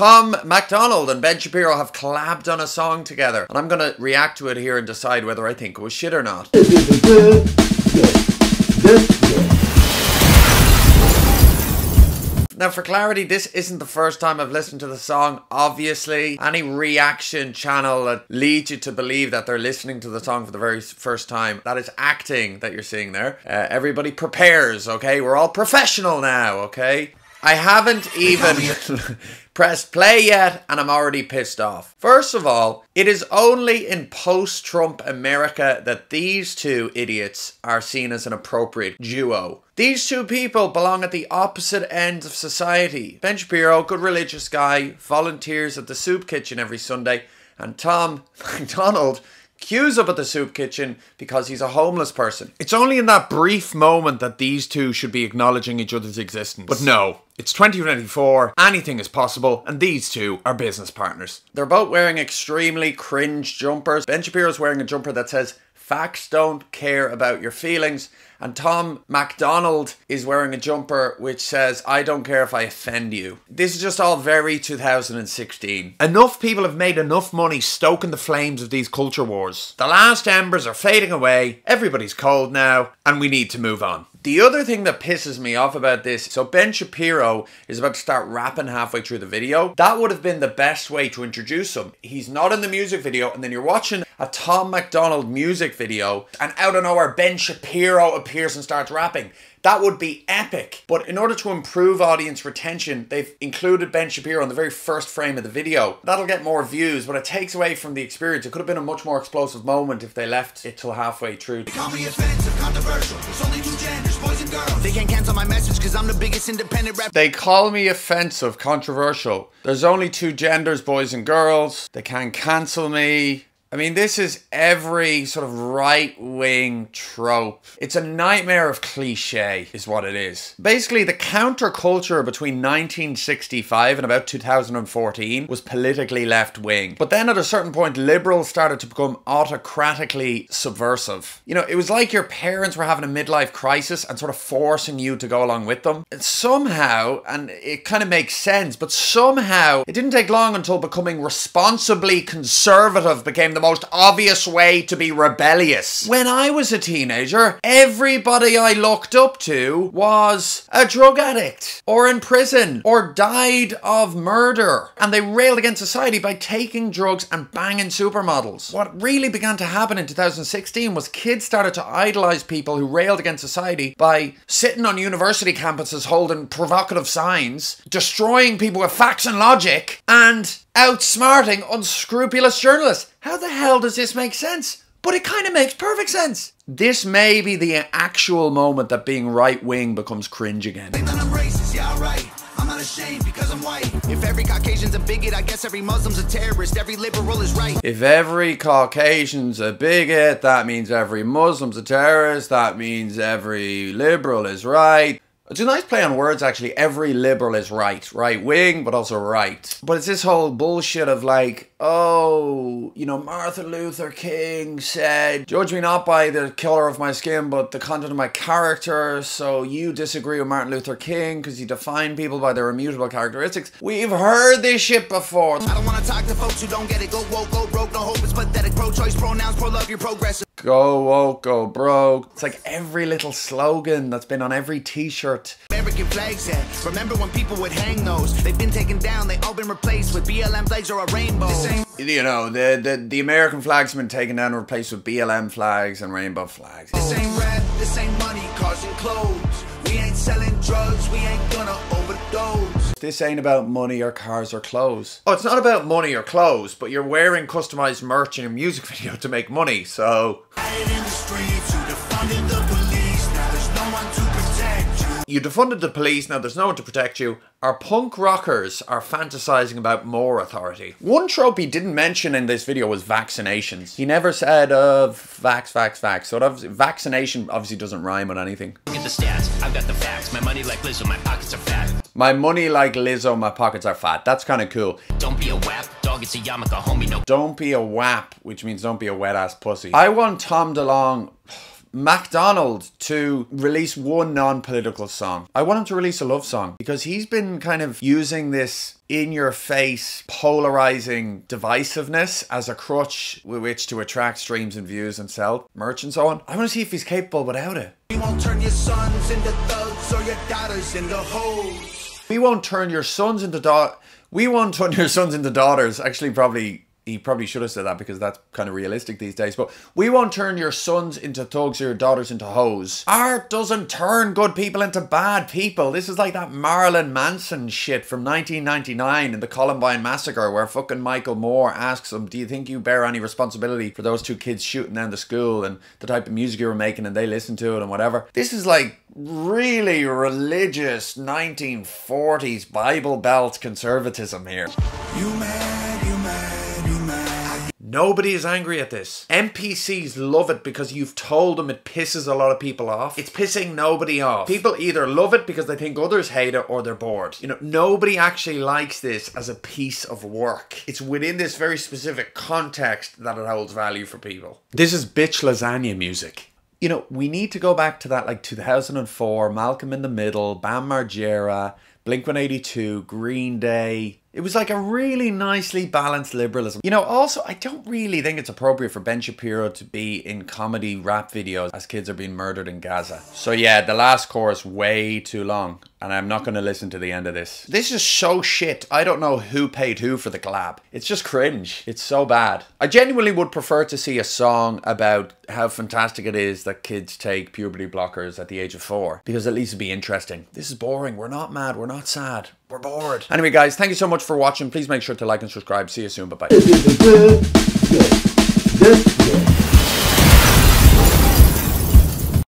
Tom MacDonald and Ben Shapiro have collabed on a song together, and I'm gonna react to it here and decide whether I think it was shit or not. Now, for clarity, this isn't the first time I've listened to the song, obviously. Any reaction channel that leads you to believe that they're listening to the song for the very first time, that is acting that you're seeing there. Everybody prepares, okay? We're all professional now, okay? I haven't even pressed play yet, and I'm already pissed off. First of all, it is only in post-Trump America that these two idiots are seen as an appropriate duo. These two people belong at the opposite ends of society. Ben Shapiro, good religious guy, volunteers at the soup kitchen every Sunday, and Tom MacDonald queues up at the soup kitchen because he's a homeless person. It's only in that brief moment that these two should be acknowledging each other's existence. But no, it's 2024, anything is possible, and these two are business partners. They're both wearing extremely cringe jumpers. Ben Shapiro's wearing a jumper that says, "Facts don't care about your feelings," and Tom MacDonald is wearing a jumper which says, "I don't care if I offend you." This is just all very 2016. Enough people have made enough money stoking the flames of these culture wars. The last embers are fading away, everybody's cold now, and we need to move on. The other thing that pisses me off about this, so Ben Shapiro is about to start rapping halfway through the video. That would have been the best way to introduce him. He's not in the music video, and then you're watching a Tom MacDonald music video, and out of nowhere Ben Shapiro appears and starts rapping. That would be epic. But in order to improve audience retention, they've included Ben Shapiro in the very first frame of the video. That'll get more views, but it takes away from the experience. It could have been a much more explosive moment if they left it till halfway through. They call me offensive, controversial. There's only two genders, boys and girls. They can't cancel my message because I'm the biggest independent rap. They call me offensive, controversial. There's only two genders, boys and girls. They can't cancel me. I mean, this is every sort of right-wing trope. It's a nightmare of cliche, is what it is. Basically, the counterculture between 1965 and about 2014 was politically left-wing. But then at a certain point, liberals started to become autocratically subversive. You know, it was like your parents were having a midlife crisis and sort of forcing you to go along with them. And somehow, and it kind of makes sense, but somehow, it didn't take long until becoming responsibly conservative became the most obvious way to be rebellious. When I was a teenager, everybody I looked up to was a drug addict, or in prison, or died of murder. And they railed against society by taking drugs and banging supermodels. What really began to happen in 2016 was kids started to idolize people who railed against society by sitting on university campuses holding provocative signs, destroying people with facts and logic, and outsmarting unscrupulous journalists. How the hell does this make sense? But it kind of makes perfect sense. This may be the actual moment that being right-wing becomes cringe again. Think that I'm racist, yeah, right. I'm not ashamed because I'm white. If every Caucasian's a bigot, I guess every Muslim's a terrorist. Every liberal is right. If every Caucasian's a bigot, that means every Muslim's a terrorist. That means every liberal is right. It's a nice play on words, actually. Every liberal is right. Right-wing, but also right. But it's this whole bullshit of like, oh, you know, Martin Luther King said, "Judge me not by the colour of my skin, but the content of my character." So you disagree with Martin Luther King because he defined people by their immutable characteristics. We've heard this shit before. I don't want to talk to folks who don't get it. Go woke, go broke, no hope is pathetic. Pro-choice, pronouns, pro-love, you're progressive. Go woke, go broke. It's like every little slogan that's been on every t-shirt. American flags set. Remember when people would hang those? They've been taken down, they all been replaced with BLM flags or a rainbow. You know, the American flags have been taken down and replaced with BLM flags and rainbow flags. This ain't rap, this ain't money, cars and clothes. We ain't selling drugs, we ain't gonna overdose. This ain't about money or cars or clothes. Oh, it's not about money or clothes, but you're wearing customized merch in a music video to make money, so... You defunded the police, now there's no one to protect you. Our punk rockers are fantasizing about more authority. One trope he didn't mention in this video was vaccinations. He never said, vax. So vaccination obviously doesn't rhyme on anything. Look at the stats, I've got the facts. My money like Lizzo, my pockets are fat. My money like Lizzo, my pockets are fat. That's kind of cool. Don't be a wap, dog, it's a yarmulke, homie, no. Don't be a wap, which means don't be a wet ass pussy. I want Tom DeLonge... MacDonald to release one non-political song. I want him to release a love song because he's been kind of using this in-your-face, polarizing divisiveness as a crutch with which to attract streams and views and sell merch and so on. I want to see if he's capable without it. We won't turn your sons into thugs or your daughters into hoes. We won't turn your sons into daughters. Actually, he probably should have said that because that's kind of realistic these days. But we won't turn your sons into thugs or your daughters into hoes. Art doesn't turn good people into bad people. This is like that Marilyn Manson shit from 1999 in the Columbine Massacre where fucking Michael Moore asks him, do you think you bear any responsibility for those 2 kids shooting down the school and the type of music you were making, and they listened to it and whatever. This is like really religious 1940s Bible Belt conservatism here. You mad, you mad, you mad. Nobody is angry at this. NPCs love it because you've told them it pisses a lot of people off. It's pissing nobody off. People either love it because they think others hate it or they're bored. You know, nobody actually likes this as a piece of work. It's within this very specific context that it holds value for people. This is bitch lasagna music. You know, we need to go back to that like 2004, Malcolm in the Middle, Bam Margera, Blink-182, Green Day. It was like a really nicely balanced liberalism. You know, also, I don't really think it's appropriate for Ben Shapiro to be in comedy rap videos as kids are being murdered in Gaza. So yeah, the last chorus way too long, and I'm not going to listen to the end of this. This is so shit. I don't know who paid who for the collab. It's just cringe. It's so bad. I genuinely would prefer to see a song about how fantastic it is that kids take puberty blockers at the age of 4, because at least it'd be interesting. This is boring. We're not mad. We're not sad. We're bored. Anyway, guys, thank you so much for watching. Please make sure to like and subscribe. See you soon. Bye-bye.